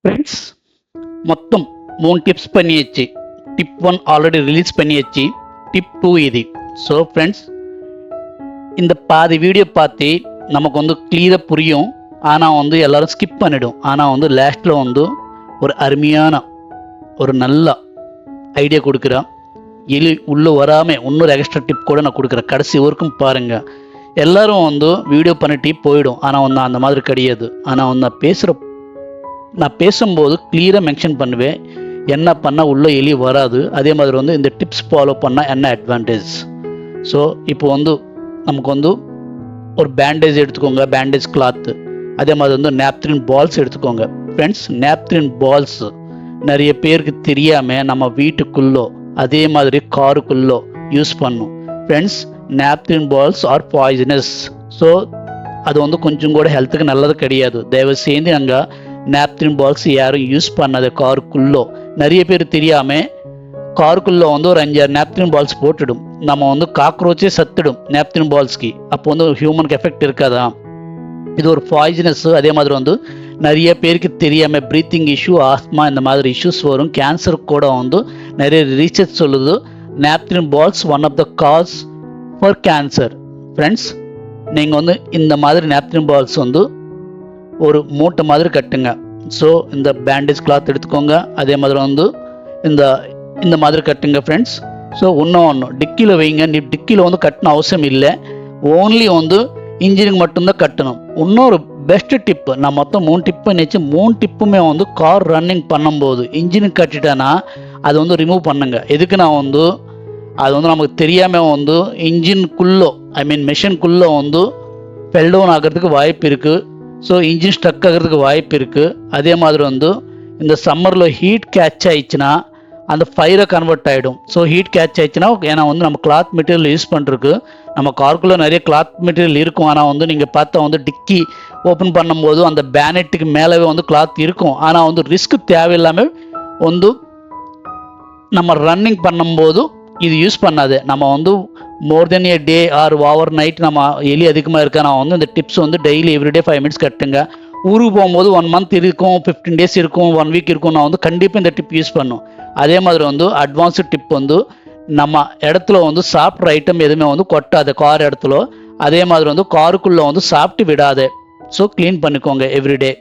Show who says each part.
Speaker 1: Friends, மொத்தம் 3 tips பண்ணியாச்சு. Tip 1 already release பண்ணியாச்சு. டிப் 2 இது. ஸோ ஃப்ரெண்ட்ஸ், இந்த பாதி வீடியோ பார்த்து நமக்கு கிளியராக புரியும். ஆனால் எல்லாரும் ஸ்கிப் பண்ணிடும். ஆனால் லாஸ்ட்டில் ஒரு அருமையான ஒரு நல்ல ஐடியா கொடுக்குறேன். எலி உள்ளே வராமல் இன்னொரு எக்ஸ்ட்ரா டிப் கூட நான் கொடுக்குறேன். கடைசி வரைக்கும் பாருங்கள். எல்லோரும் வீடியோ பண்ணிட்டு போயிடும். ஆனால் அந்த மாதிரி கிடையாது. ஆனால் நான் பேசும்போது கிளியராக மென்ஷன் பண்ணுவேன். என்ன பண்ணால் உள்ளே எலி வராது. அதே மாதிரி இந்த டிப்ஸ் ஃபாலோ பண்ணால் என்ன அட்வான்டேஜ். ஸோ இப்போ நமக்கு ஒரு பேண்டேஜ் எடுத்துக்கோங்க, பேண்டேஜ் கிளாத்து. அதே மாதிரி நாப்தின் பால்ஸ் எடுத்துக்கோங்க. ஃப்ரெண்ட்ஸ், நாப்தின் பால்ஸ் நிறைய பேருக்கு தெரியாமல் நம்ம வீட்டுக்குள்ளோ அதே மாதிரி காருக்குள்ளோ யூஸ் பண்ணும். Friends, naphthene balls are poisonous. So அது கொஞ்சம் கூட ஹெல்த்துக்கு நல்லது கிடையாது. தயவு செய்து அங்கே நாப்தின் பால்ஸ் யாரும் யூஸ் பண்ணாத. காருக்குள்ளோ நிறைய பேர் தெரியாமல் காருக்குள்ளே ஒரு 5-6 நாப்தின் பால்ஸ் போட்டுடும். நம்ம காக்ரோச்சே சத்துடும் நாப்தின் பால்ஸ்க்கு. அப்போ ஹியூமனுக்கு எஃபெக்ட் இருக்காதா? இது ஒரு பாய்சனஸ். அதே மாதிரி நிறைய பேருக்கு தெரியாமல் ப்ரீத்திங் இஷ்யூ, ஆஸ்மா இந்த மாதிரி இஷ்யூஸ் வரும். கேன்சர் கூட நிறைய ரீசர்ச் சொல்லுது. Naphthene balls one of the cause for cancer. Friends, நீங்கள் இந்த மாதிரி நாப்தின் பால்ஸ் ஒரு மூட்டை மாதிரி கட்டுங்க. ஸோ இந்த பேண்டேஜ் கிளாத் எடுத்துக்கோங்க. அதே மாதிரி இந்த மாதிரி கட்டுங்க ஃப்ரெண்ட்ஸ். ஸோ ஒன்று டிக்கியில் வைங்க. நீ டிக்கியில் கட்டணும் அவசியம் இல்லை. ஓன்லி இன்ஜினுக்கு மட்டும்தான் கட்டணும். இன்னொரு பெஸ்ட் டிப்பு, நான் மொத்தம் 3 டிப்பு நினச்சி 3 டிப்புமே கார் ரன்னிங் பண்ணும்போது இன்ஜினுக்கு கட்டிட்டேன்னா அது ரிமூவ் பண்ணுங்க. எதுக்கு நான் அது நமக்கு தெரியாமல் இன்ஜின்குள்ளே மெஷின்குள்ளே ஃபெல் டவுன் ஆகிறதுக்கு வாய்ப்பு இருக்குது. ஸோ இன்ஜின் ஸ்ட்ரக் ஆகிறதுக்கு வாய்ப்பு இருக்குது. அதே மாதிரி இந்த சம்மரில் ஹீட் கேட்ச் ஆயிடுச்சுன்னா அந்த ஃபயரை கன்வெர்ட் ஆகிடும். ஸோ ஹீட் கேட்ச் ஆயிடுச்சுன்னா, ஏன்னா நம்ம கிளாத் மெட்டீரியல் யூஸ் பண்ணுறதுக்கு நம்ம காருக்குள்ளே நிறைய கிளாத் மெட்டீரியல் இருக்கும். ஆனால் நீங்கள் பார்த்தா டிக்கி ஓப்பன் பண்ணும்போது அந்த பேனெட்டுக்கு மேலவே கிளாத் இருக்கும். ஆனால் ரிஸ்க் தேவையில்லாமல் நம்ம ரன்னிங் பண்ணும்போது இது யூஸ் பண்ணாது. நம்ம மோர் தென் ஏ டே ஆர் ஓவர் நைட் நம்ம எலி அதிகமாக இருக்கா, நான் இந்த டிப்ஸ் டெய்லி எவ்ரிடே 5 மினிட்ஸ் கட்டுங்க. ஊருக்கு போகும்போது 1 மந்த் இருக்கும், 15 டேஸ் இருக்கும், 1 வீக் இருக்கும். நான் கண்டிப்பாக இந்த டிப் யூஸ் பண்ணும். அதே மாதிரி அட்வான்ஸ்டு டிப் நம்ம இடத்துல சாப்பிட்ற ஐட்டம் எதுவுமே கொட்டாது கார் இடத்துல. அதே மாதிரி காருக்குள்ளே சாப்பிட்டு விடாது. ஸோ க்ளீன் பண்ணிக்கோங்க எவ்ரிடே.